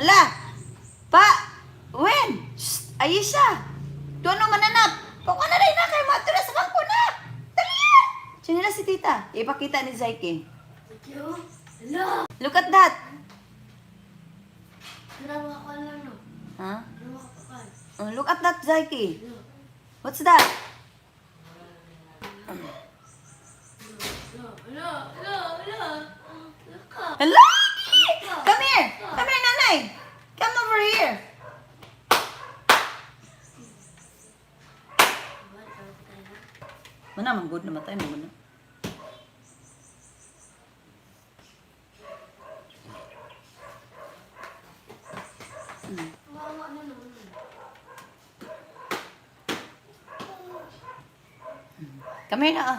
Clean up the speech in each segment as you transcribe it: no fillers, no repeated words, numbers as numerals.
Hala! Pa! Wen! Shh! Aisha! Doon ang mananap! Kung ka na rin na kayo, mato na sa bangko na! Dali! Sino na si tita? Ipakita ni Zaiki. Hello! Look at that! Dalawa ka lang, no? Huh? Dalawa ka pa. Look at that, Zaiki. Hello. What's that? Hello. Hello. Hello. Hello. Look up. Hello! Come here! Come here, nanay! Come over here! Mana, manggod na matay, manggod na. Wawa na naman. Come here na, ah.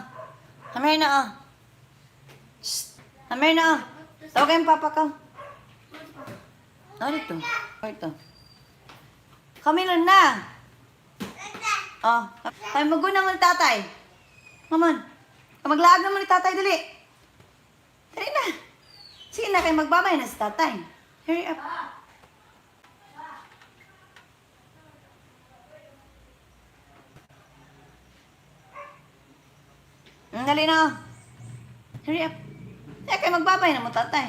Come here na, ah. Shh. Come here na, ah. Tawagin yung papa ka. Ano ito? Ano ito? Come here na. Oh, ay maguna mo ni tatay. Come on. Maglaag naman ni tatay, dali. Dali na. Sige na, kayo magbabay na si tatay. Hurry up. Dali na. Hurry up. Kaya kayo magbabay na mo tatay.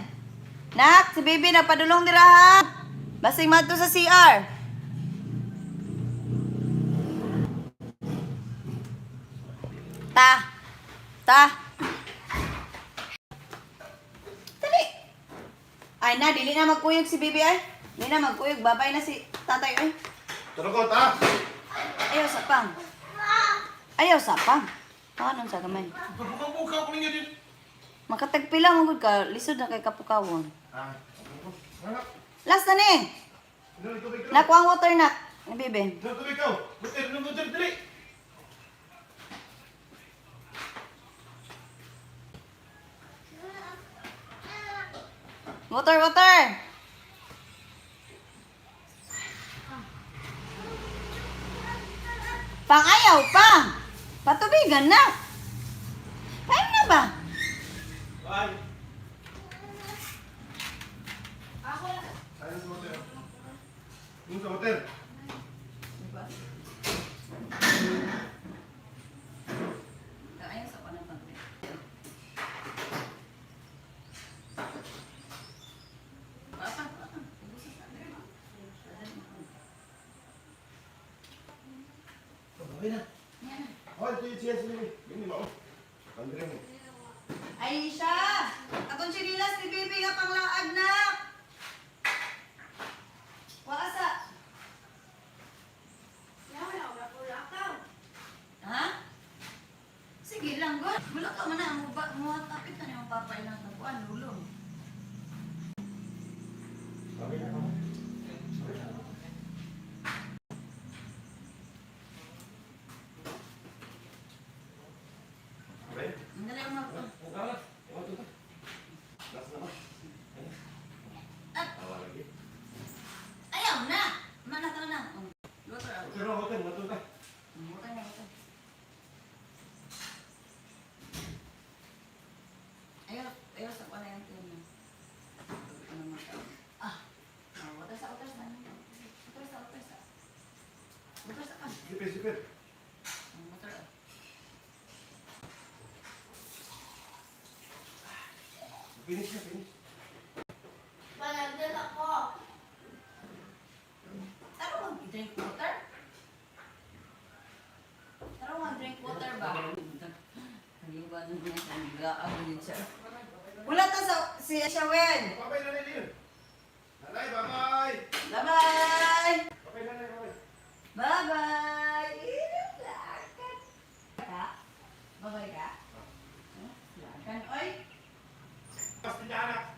Nak, si baby na padulong dira ha. Basing madto sa CR. Ta. Dali. Ay na, dili na magkuyog si baby ay. Dili na magkuyog, babay na si tatay ay. Turukot, ha? Ayaw sa pang. Ayaw sa pang. Paano sa gamay? Buka-buka ko ninyo din. Makatagpila mo gud ka, lisod na kay kapukawon. Ah, ano? Last na ni. Ano, tubig ko? Nakuha ang water na. Ni baby. Ano, tubig ko? Butir, ano, butir, dali. Water, water. Pang ayaw pa. Patubigan na. Ayaw na ba? Bye. Ako lang. Ayun sa butir. Yung sa butir. Ayaw sa panatang. Okay na. Oh, ito yung siya sila. Yung mo. Andre mo. Aisha! Atong sinilas ni baby nga panglaag na. Waasa. Yaman ako na pula ka. Ha? Sige lang, God. Mula ka man na. Muhatapit na yung papay ng tapuan. Lulong. Okay na, okay. Okay? Dali ang mag... Buka na. Ewan ito ka. Last na ba? At, Tawa lagi. ayaw na! Mana ka na. Water out. Butir na, butir. Matun ka. Water na, water. Ayaw sa pala yung tiyan. Ah! Water sa, water sa. Water sa, water sa. Water sa ka. Sipir, sipir. Water out. Finish na, finish. Palagdal ako. Taro mag-drink water? Taro mag-drink water ba? Haliba na niya sa nag-aag din siya. Wala ta sa si Shawen. Babay na nila yun. Nanay, bye-bye. Bye-bye! Babay na nila, babay. Bye-bye! Ka? Bye-bye ka? Lakan, oy! Basta niya, anak.